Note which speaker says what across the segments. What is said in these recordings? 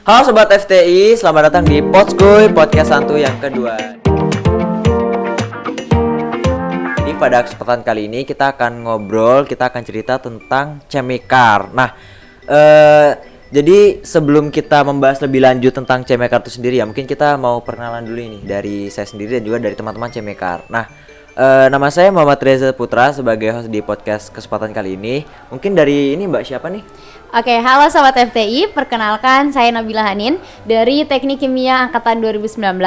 Speaker 1: Halo Sobat FTI, selamat datang di Podskuy, podcast santuy yang kedua. Jadi pada kesempatan kali ini kita akan ngobrol, kita akan cerita tentang CMYKAR. Nah, jadi sebelum kita membahas lebih lanjut tentang CMYKAR itu sendiri ya, mungkin kita mau perkenalan dulu ini dari saya sendiri dan juga dari teman-teman CMYKAR. Nah, nama saya Muhammad Reza Putra sebagai host di podcast kesempatan kali ini. Mungkin dari ini Mbak siapa nih?
Speaker 2: Oke, halo Sobat FTI, perkenalkan saya Nabila Hanin dari Teknik Kimia Angkatan 2019,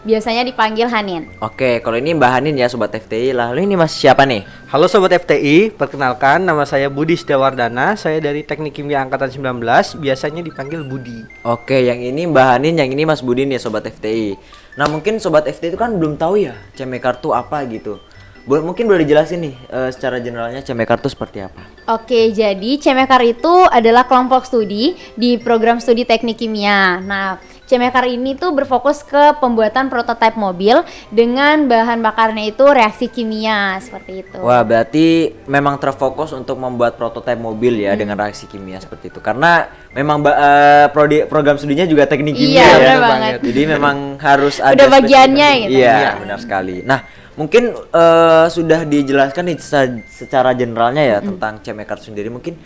Speaker 2: biasanya dipanggil Hanin.
Speaker 1: Oke, kalau ini Mbak Hanin ya Sobat FTI, lalu ini Mas siapa nih?
Speaker 3: Halo Sobat FTI, perkenalkan nama saya Budi Setiawardana, saya dari Teknik Kimia Angkatan 19, biasanya dipanggil Budi.
Speaker 1: Oke, yang ini Mbak Hanin, yang ini Mas Budin ya Sobat FTI. Nah mungkin Sobat FTI itu kan belum tahu ya CMYKAR itu apa gitu. Mungkin boleh dijelasin nih secara generalnya CMYKAR itu seperti apa?
Speaker 2: Oke, jadi CMYKAR itu adalah kelompok studi di program studi Teknik Kimia. Nah, CMYKAR ini tuh berfokus ke pembuatan prototipe mobil dengan bahan bakarnya itu reaksi kimia, seperti itu.
Speaker 1: Wah, berarti memang terfokus untuk membuat prototipe mobil ya dengan reaksi kimia seperti itu. Karena memang program studinya juga teknik kimia
Speaker 2: Iya,
Speaker 1: ya.
Speaker 2: benar banget.
Speaker 1: Jadi memang harus ada
Speaker 2: Udah bagiannya gitu.
Speaker 1: Iya, benar sekali. Nah, mungkin sudah dijelaskan nih secara generalnya ya tentang CMYKAR sendiri. Mungkin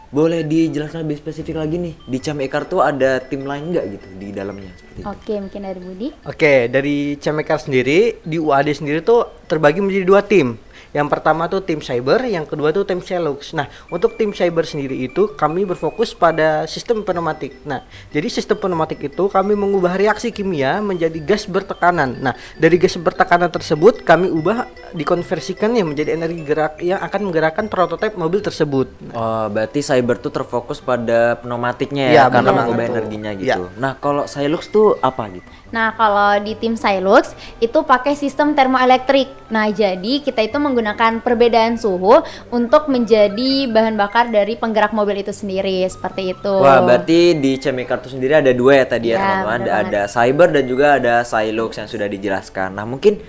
Speaker 1: boleh dijelaskan lebih spesifik lagi nih, di CMYKAR tuh ada tim lain nggak gitu di dalamnya seperti itu?
Speaker 2: Oke, mungkin dari Budi.
Speaker 3: Oke, dari CMYKAR sendiri, di UAD sendiri tuh terbagi menjadi 2 tim. Yang pertama tuh tim cyber, yang kedua tuh tim Celux. Nah, untuk tim cyber sendiri itu kami berfokus pada sistem pneumatik. Nah, jadi sistem pneumatik itu kami mengubah reaksi kimia menjadi gas bertekanan. Nah, dari gas bertekanan tersebut kami ubah dikonversikannya menjadi energi gerak yang akan menggerakkan prototipe mobil tersebut.
Speaker 1: Oh, berarti cyber tuh terfokus pada pneumatiknya ya, karena mengubah energinya gitu. Nah, kalau Silux tuh apa gitu?
Speaker 2: Nah, kalau di tim Silux itu pakai sistem termoelektrik. Nah, jadi kita itu menggunakan perbedaan suhu untuk menjadi bahan bakar dari penggerak mobil itu sendiri, seperti itu.
Speaker 1: Wah, berarti di CMYKAR itu sendiri ada 2 ya tadi ya teman-teman. Ada cyber dan juga ada Silux yang sudah dijelaskan. Nah, mungkin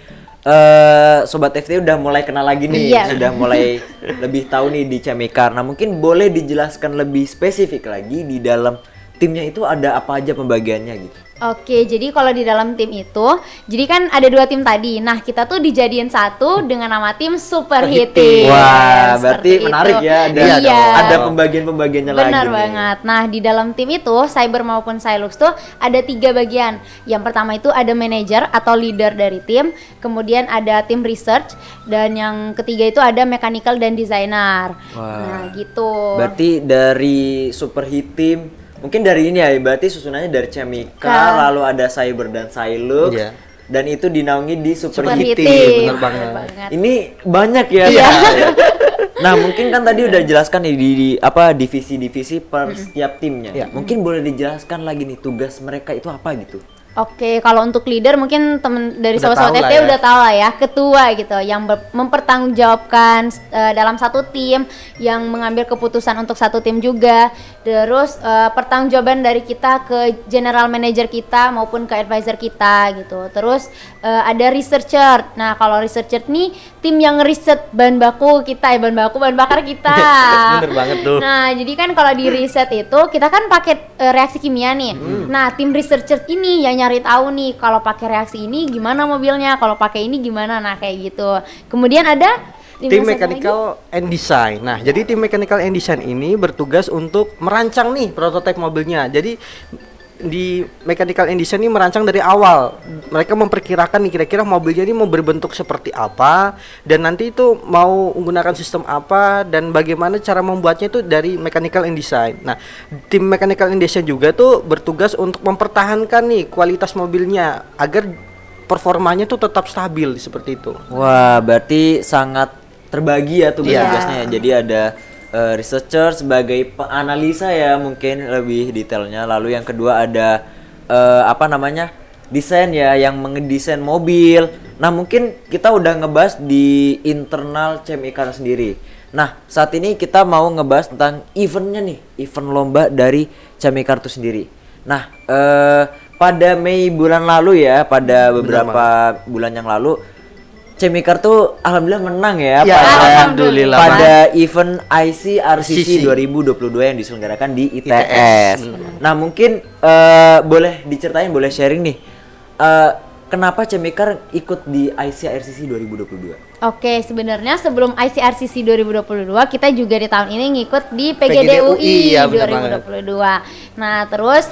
Speaker 1: Sobat FT udah mulai kenal lagi nih, sudah mulai lebih tahu nih di CMYKAR. Nah, mungkin boleh dijelaskan lebih spesifik lagi di dalam timnya itu ada apa aja pembagiannya gitu.
Speaker 2: Oke, jadi kalau di dalam tim itu, jadi kan ada 2 tim tadi. Nah, kita tuh dijadiin satu dengan nama tim Super Heating.
Speaker 1: Wah, berarti menarik ya. Ada
Speaker 2: Iya.
Speaker 1: pembagian-pembagiannya lagi.
Speaker 2: Benar banget. Nah, di dalam tim itu, cyber maupun Silux tuh ada 3 bagian. Yang pertama itu ada manajer atau leader dari tim, kemudian ada tim research, dan yang ketiga itu ada mechanical dan designer.
Speaker 1: Wah.
Speaker 2: Nah, gitu.
Speaker 1: Berarti dari Super Heating, mungkin dari ini ya, berarti susunannya dari CMYKAR, lalu ada cyber dan Silux, dan itu dinaungi di Super Heating.
Speaker 3: Benar banget.
Speaker 1: Ini banyak ya. Nah, mungkin kan tadi udah jelaskan nih di apa divisi-divisi per setiap timnya. Mungkin boleh dijelaskan lagi nih tugas mereka itu apa gitu.
Speaker 2: Oke, kalau untuk leader mungkin temen dari
Speaker 3: Udah
Speaker 2: sobat-sobat
Speaker 3: tahu lah
Speaker 2: FT
Speaker 3: ya.
Speaker 2: udah tahu lah ya, ketua gitu yang mempertanggungjawabkan dalam satu tim, yang mengambil keputusan untuk satu tim juga. Terus pertanggungjawaban dari kita ke general manager kita maupun ke advisor kita gitu. Terus ada researcher. Nah, kalau researcher nih tim yang riset bahan baku kita, bahan bakar kita.
Speaker 3: Bener banget tuh.
Speaker 2: Nah, jadi kan kalau di riset itu kita kan pakai reaksi kimia nih. Nah, tim researcher ini yang nyari tahu nih kalau pakai reaksi ini gimana mobilnya, kalau pakai ini gimana. Nah, kayak gitu. Kemudian ada
Speaker 3: tim mechanical and design. Nah, jadi tim mechanical and design ini bertugas untuk merancang nih prototipe mobilnya. Jadi di mechanical and design ini merancang dari awal. Mereka memperkirakan nih kira-kira mobilnya ini mau berbentuk seperti apa, dan nanti itu mau menggunakan sistem apa, dan bagaimana cara membuatnya itu dari mechanical and design. Nah, tim mechanical and design juga tuh bertugas untuk mempertahankan nih kualitas mobilnya agar performanya tuh tetap stabil seperti itu.
Speaker 1: Wah, berarti sangat terbagi ya tugas-tugasnya. Jadi ada researcher sebagai penganalisa ya, mungkin lebih detailnya. Lalu yang kedua ada desain ya, yang mengedesain mobil. Nah, mungkin kita udah ngebahas di internal CMYKAR sendiri. Nah, saat ini kita mau ngebahas tentang eventnya nih, event lomba dari CMYKAR itu sendiri. Nah, pada Mei bulan lalu ya, pada beberapa bulan yang lalu Cemikar tuh alhamdulillah menang ya,
Speaker 3: Ya,
Speaker 1: pada
Speaker 3: alhamdulillah.
Speaker 1: pada event ICRCC 2022 yang diselenggarakan di ITS. Nah, mungkin boleh diceritain, boleh sharing nih. Kenapa Cemikar ikut di ICRCC 2022?
Speaker 2: Oke, sebenarnya sebelum ICRCC 2022 kita juga di tahun ini ngikut di PGDUI
Speaker 3: ya, benar
Speaker 2: 2022. Nah, terus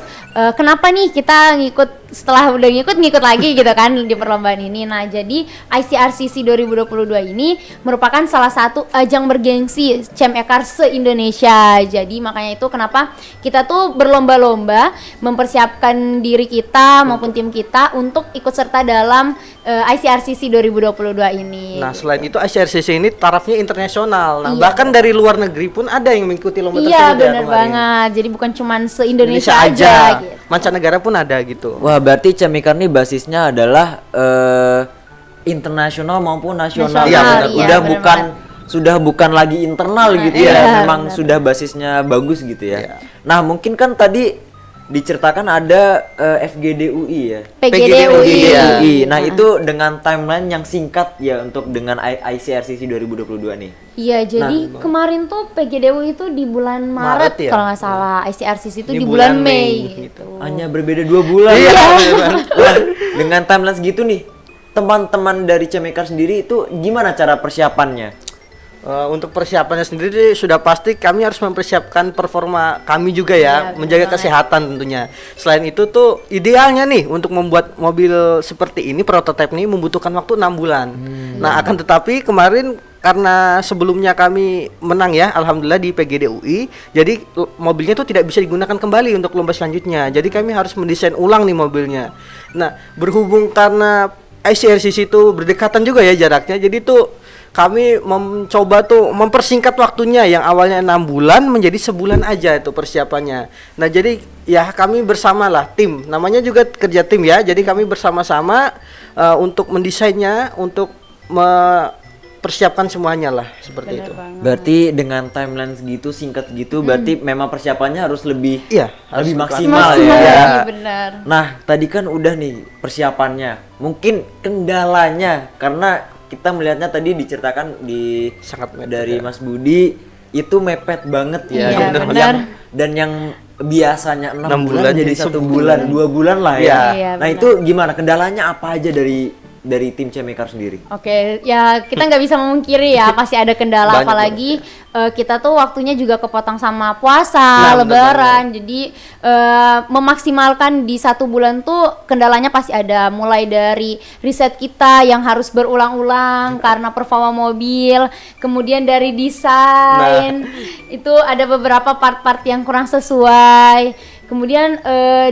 Speaker 2: kenapa nih kita ngikut setelah udah ngikut lagi gitu kan di perlombaan ini. Nah, jadi ICRCC 2022 ini merupakan salah satu ajang bergengsi Cemekar se-Indonesia. Jadi makanya itu kenapa kita tuh berlomba-lomba mempersiapkan diri kita maupun tim kita untuk ikut serta dalam ICRCC 2022 ini.
Speaker 3: Nah, selain itu ICRCC ini tarafnya internasional. Nah, bahkan dari luar negeri pun ada yang mengikuti lomba tersebut.
Speaker 2: Iya, benar banget. Jadi bukan cuma se-Indonesia aja gitu.
Speaker 3: Mancanegara pun ada gitu.
Speaker 1: Wah, berarti Cemikar nih basisnya adalah internasional maupun nasional.
Speaker 3: Iya,
Speaker 1: Udah
Speaker 2: benar
Speaker 1: bukan sudah bukan lagi internal gitu ya.
Speaker 2: Iya,
Speaker 1: Memang sudah basisnya bagus gitu ya.
Speaker 3: Iya.
Speaker 1: Nah, mungkin kan tadi diceritakan ada FGDUI ya.
Speaker 2: PGDUI.
Speaker 1: Nah, itu dengan timeline yang singkat ya untuk dengan ICRCC 2022 nih.
Speaker 2: Iya, jadi kemarin tuh PGDUI itu di bulan Maret
Speaker 3: ya?
Speaker 2: kalau nggak salah. ICRCC itu
Speaker 3: Di
Speaker 2: di bulan
Speaker 3: bulan
Speaker 2: Mei
Speaker 3: Mei,
Speaker 2: gitu.
Speaker 1: Hanya berbeda 2 bulan.
Speaker 3: Iya.
Speaker 1: Wah, dengan timeline segitu nih, teman-teman dari Cemekar sendiri itu gimana cara persiapannya?
Speaker 3: Untuk persiapannya sendiri sudah pasti kami harus mempersiapkan performa kami juga ya,
Speaker 2: Iya,
Speaker 3: menjaga
Speaker 2: benar
Speaker 3: kesehatan tentunya. Selain itu tuh idealnya nih untuk membuat mobil seperti ini prototipe ini membutuhkan waktu 6 bulan. Nah, akan tetapi kemarin karena sebelumnya kami menang ya, alhamdulillah di PGDUI, jadi mobilnya tuh tidak bisa digunakan kembali untuk lomba selanjutnya. Jadi kami harus mendesain ulang nih mobilnya. Nah, berhubung karena ICRCC itu berdekatan juga ya jaraknya, jadi tuh kami mencoba tuh mempersingkat waktunya yang awalnya 6 bulan menjadi sebulan aja itu persiapannya. Nah, jadi ya kami bersama lah tim, namanya juga kerja tim ya. Jadi kami bersama-sama untuk mendesainnya, untuk mempersiapkan semuanya lah seperti itu.
Speaker 1: Berarti dengan timeline segitu singkat gitu, berarti memang persiapannya harus lebih
Speaker 3: Iya,
Speaker 1: lebih
Speaker 3: harus
Speaker 1: maksimal
Speaker 2: Maksimal,
Speaker 1: ya.
Speaker 2: iya, benar.
Speaker 1: Nah, tadi kan udah nih persiapannya. Mungkin kendalanya karena kita melihatnya tadi diceritakan di
Speaker 3: Sangat mepet
Speaker 1: dari
Speaker 3: ya.
Speaker 1: Mas Budi itu mepet banget ya.
Speaker 2: Iya, benar.
Speaker 1: Dan yang biasanya 6
Speaker 3: 6
Speaker 1: bulan jadi 1 bulan, 2 bulan lah ya.
Speaker 2: Iya,
Speaker 1: Nah,
Speaker 2: benar.
Speaker 1: itu gimana? Kendalanya apa aja dari tim Cemekar sendiri?
Speaker 2: Oke, ya kita nggak bisa memungkiri ya pasti ada kendala,
Speaker 3: Banyak
Speaker 2: apalagi kita tuh waktunya juga kepotong sama puasa,
Speaker 3: Nah, bener
Speaker 2: lebaran, jadi memaksimalkan di 1 bulan tuh kendalanya pasti ada, mulai dari riset kita yang harus berulang-ulang karena performa mobil, kemudian dari desain, itu ada beberapa part-part yang kurang sesuai. Kemudian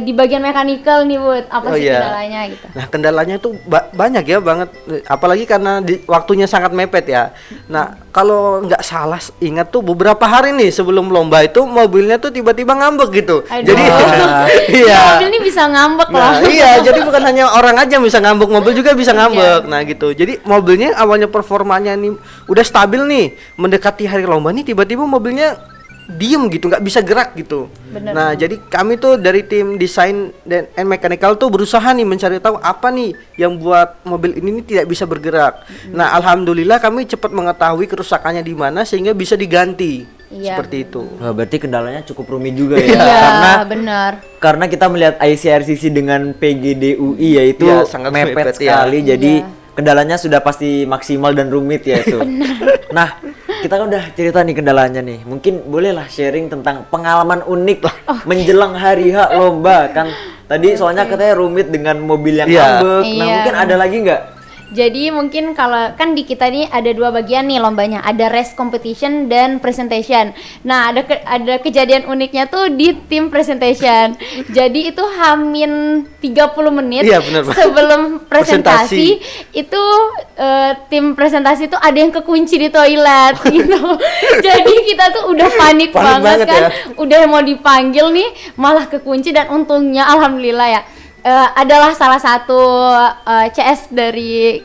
Speaker 2: di bagian mechanical nih Bud, apa sih kendalanya gitu?
Speaker 3: Nah, kendalanya tuh banyak ya banget, apalagi karena waktunya sangat mepet ya. Nah, kalau nggak salah ingat tuh beberapa hari nih sebelum lomba itu mobilnya tuh tiba-tiba ngambek gitu.
Speaker 2: Aduh.
Speaker 3: Jadi iya.
Speaker 2: Mobil ini bisa ngambek loh.
Speaker 3: Nah, iya, jadi bukan hanya orang aja bisa ngambek, mobil juga bisa ngambek. Nah, gitu. Jadi mobilnya awalnya performanya nih udah stabil nih, mendekati hari lomba nih tiba-tiba mobilnya diem gitu, nggak bisa gerak gitu.
Speaker 2: Bener.
Speaker 3: Nah, jadi kami tuh dari tim desain dan mechanical tuh berusaha nih mencari tahu apa nih yang buat mobil ini nih tidak bisa bergerak. Nah, alhamdulillah kami cepat mengetahui kerusakannya di mana sehingga bisa diganti.
Speaker 2: Iya,
Speaker 3: Seperti itu.
Speaker 1: Wah, berarti kendalanya cukup rumit juga ya.
Speaker 2: Iya, benar.
Speaker 1: Karena kita melihat ICRCC dengan PGDUI yaitu
Speaker 3: Ya, sangat
Speaker 1: mepet
Speaker 3: mepet ya.
Speaker 1: sekali, jadi
Speaker 2: Iya.
Speaker 1: kendalanya sudah pasti maksimal dan rumit ya itu. Nah, kita kan udah cerita nih kendalanya nih. Mungkin bolehlah sharing tentang pengalaman unik lah menjelang hari H lomba kan. Tadi soalnya katanya rumit dengan mobil yang
Speaker 3: Iya.
Speaker 1: ngambek. Nah,
Speaker 2: Iya.
Speaker 1: mungkin ada lagi nggak?
Speaker 2: Jadi mungkin kalau kan di kita ini ada 2 bagian nih lombanya, ada race competition dan presentation. Nah, ada kejadian uniknya tuh di tim presentation. Jadi itu hamin 30 menit
Speaker 3: Iya, benar, Pak.
Speaker 2: sebelum presentasi itu tim presentasi itu ada yang kekunci di toilet gitu. Jadi kita tuh udah panik banget
Speaker 3: banget
Speaker 2: kan.
Speaker 3: ya.
Speaker 2: Udah mau dipanggil nih malah kekunci, dan untungnya alhamdulillah ya adalah salah satu CS dari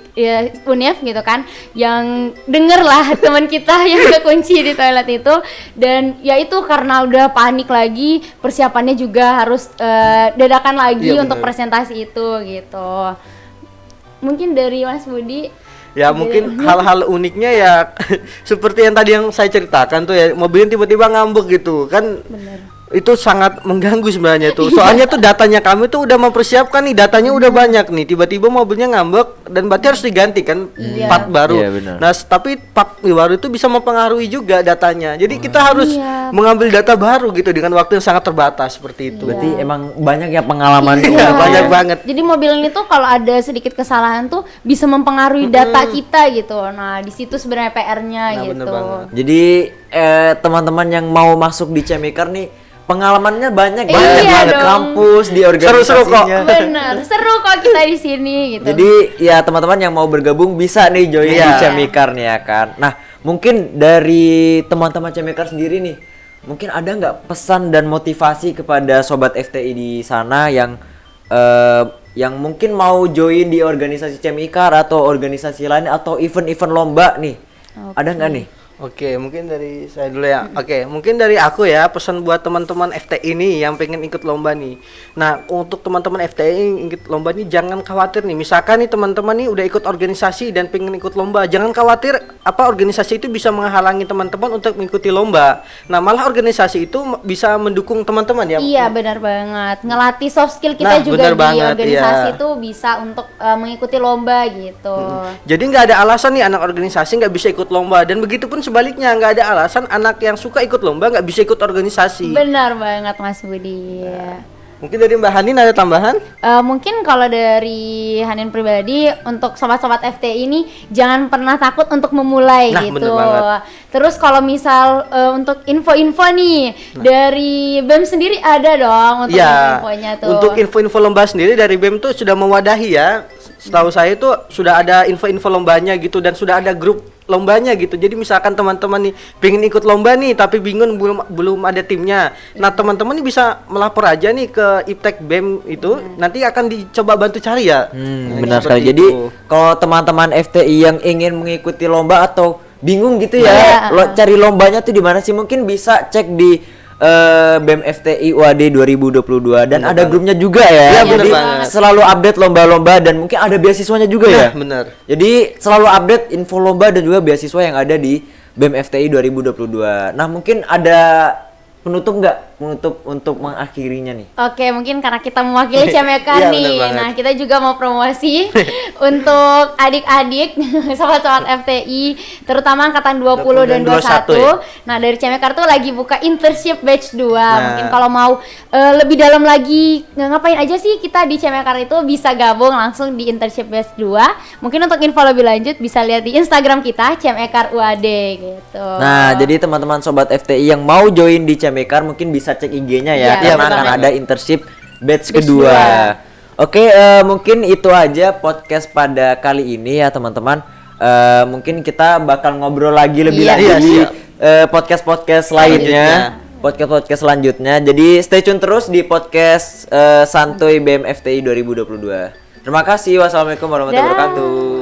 Speaker 2: UNIF gitu kan yang denger lah teman kita yang kekunci di toilet itu, dan ya itu karena udah panik lagi, persiapannya juga harus dadakan lagi
Speaker 3: Iya,
Speaker 2: untuk
Speaker 3: bener.
Speaker 2: presentasi itu gitu. Mungkin dari Mas Budi.
Speaker 3: Ya mungkin hal-hal uniknya ya seperti yang tadi yang saya ceritakan tuh ya, mobilnya tiba-tiba ngambek gitu kan.
Speaker 2: Bener.
Speaker 3: Itu sangat mengganggu sebenarnya tuh. Soalnya tuh datanya kami tuh udah mempersiapkan nih, datanya udah banyak nih. Tiba-tiba mobilnya ngambek dan berarti harus diganti kan part baru.
Speaker 1: Iya, benar.
Speaker 3: Nah, tapi part baru itu bisa mempengaruhi juga datanya. Jadi kita harus mengambil data baru gitu dengan waktu yang sangat terbatas seperti itu.
Speaker 1: Berarti emang banyak ya pengalaman.
Speaker 3: Iya, banyak banget.
Speaker 2: Jadi mobil ini tuh kalau ada sedikit kesalahan tuh bisa mempengaruhi data kita gitu. Nah, di situ sebenarnya PR-nya
Speaker 3: Nah, bener
Speaker 2: gitu.
Speaker 3: banget.
Speaker 1: Jadi teman-teman yang mau masuk di Cemekar nih pengalamannya banyak
Speaker 2: Iya
Speaker 1: banget
Speaker 2: dong.
Speaker 1: kampus di
Speaker 3: Seru-seru kok.
Speaker 1: organisasinya.
Speaker 2: Bener, seru kok kita di sini gitu.
Speaker 1: Jadi ya teman-teman yang mau bergabung bisa nih join di Cemekar nih ya kan. Nah mungkin dari teman-teman Cemekar sendiri nih, mungkin ada nggak pesan dan motivasi kepada sobat FTI di sana yang mungkin mau join di organisasi Cemekar atau organisasi lain atau event-event lomba nih, ada nggak nih?
Speaker 3: Oke, mungkin dari saya dulu ya. Oke, mungkin dari aku ya, pesan buat teman-teman FTI ini yang pengen ikut lomba nih. Nah, untuk teman-teman FTI yang ikut lomba nih jangan khawatir nih. Misalkan nih teman-teman nih udah ikut organisasi dan pengen ikut lomba, jangan khawatir organisasi itu bisa menghalangi teman-teman untuk mengikuti lomba. Nah, malah organisasi itu bisa mendukung teman-teman ya.
Speaker 2: Iya, benar banget. Ngelatih soft skill kita
Speaker 3: Nah,
Speaker 2: juga
Speaker 3: benar
Speaker 2: di
Speaker 3: banget,
Speaker 2: organisasi
Speaker 3: iya.
Speaker 2: itu bisa untuk mengikuti lomba gitu.
Speaker 3: Jadi nggak ada alasan nih anak organisasi nggak bisa ikut lomba, dan begitu pun sebaliknya nggak ada alasan anak yang suka ikut lomba nggak bisa ikut organisasi.
Speaker 2: Benar banget Mas Budi.
Speaker 3: Mungkin dari Mbak Hanin ada tambahan?
Speaker 2: Mungkin kalau dari Hanin pribadi untuk sobat-sobat FTI ini jangan pernah takut untuk memulai
Speaker 3: Nah,
Speaker 2: gitu.
Speaker 3: bener banget.
Speaker 2: Terus kalau misal untuk info-info nih dari BEM sendiri ada dong untuk
Speaker 3: Ya,
Speaker 2: infonya tuh.
Speaker 3: untuk info-info lomba sendiri dari BEM tuh sudah mewadahi ya. Setahu saya itu sudah ada info-info lombanya gitu, dan sudah ada grup lombanya gitu. Jadi misalkan teman-teman nih pengen ikut lomba nih tapi bingung belum ada timnya. Nah, teman-teman nih bisa melapor aja nih ke Iptek BEM itu, nanti akan dicoba bantu cari ya. Nah,
Speaker 1: Benar
Speaker 3: seperti
Speaker 1: sekali. Jadi
Speaker 3: itu.
Speaker 1: kalau teman-teman FTI yang ingin mengikuti lomba atau bingung gitu ya,
Speaker 2: Iya.
Speaker 1: cari lombanya tuh di mana sih? Mungkin bisa cek di BEM FTI UAD 2022 dan ada grupnya juga ya.
Speaker 3: Iya, bener
Speaker 1: Jadi
Speaker 3: banget.
Speaker 1: selalu update lomba-lomba dan mungkin ada beasiswanya juga ya.
Speaker 3: Nah, bener.
Speaker 1: Jadi selalu update info lomba dan juga beasiswa yang ada di BEM FTI 2022. Nah, mungkin ada penutup nggak? Penutup untuk mengakhirinya nih.
Speaker 2: Oke, mungkin karena kita mewakili
Speaker 3: Iya,
Speaker 2: Cemekar
Speaker 3: bener
Speaker 2: nih.
Speaker 3: banget.
Speaker 2: Nah, kita juga mau promosi untuk adik-adik sobat-sobat FTI, terutama angkatan 20 dan 21.
Speaker 3: ya.
Speaker 2: Nah, dari Cemekar tuh lagi buka internship batch 2. Mungkin kalau mau lebih dalam lagi ngapain aja sih kita di Cemekar itu bisa gabung langsung di internship batch 2. Mungkin untuk info lebih lanjut bisa lihat di Instagram kita Cemekar UAD gitu.
Speaker 1: Nah, jadi teman-teman sobat FTI yang mau join di Cemekar mungkin bisa cek IG-nya ya,
Speaker 2: Iya,
Speaker 1: karena
Speaker 2: betul
Speaker 1: akan
Speaker 2: banget.
Speaker 1: ada internship batch
Speaker 2: Batch
Speaker 1: kedua.
Speaker 2: dua.
Speaker 1: Oke, mungkin itu aja podcast pada kali ini ya teman-teman. Mungkin kita bakal ngobrol lagi lebih
Speaker 2: Iya.
Speaker 1: lanjut
Speaker 3: Iya,
Speaker 1: di
Speaker 3: siap.
Speaker 1: podcast-podcast lainnya. Podcast-podcast selanjutnya. Jadi stay tune terus di podcast Santuy BEM FTI 2022. Terima kasih. Wassalamualaikum warahmatullahi
Speaker 2: Dah.
Speaker 1: wabarakatuh.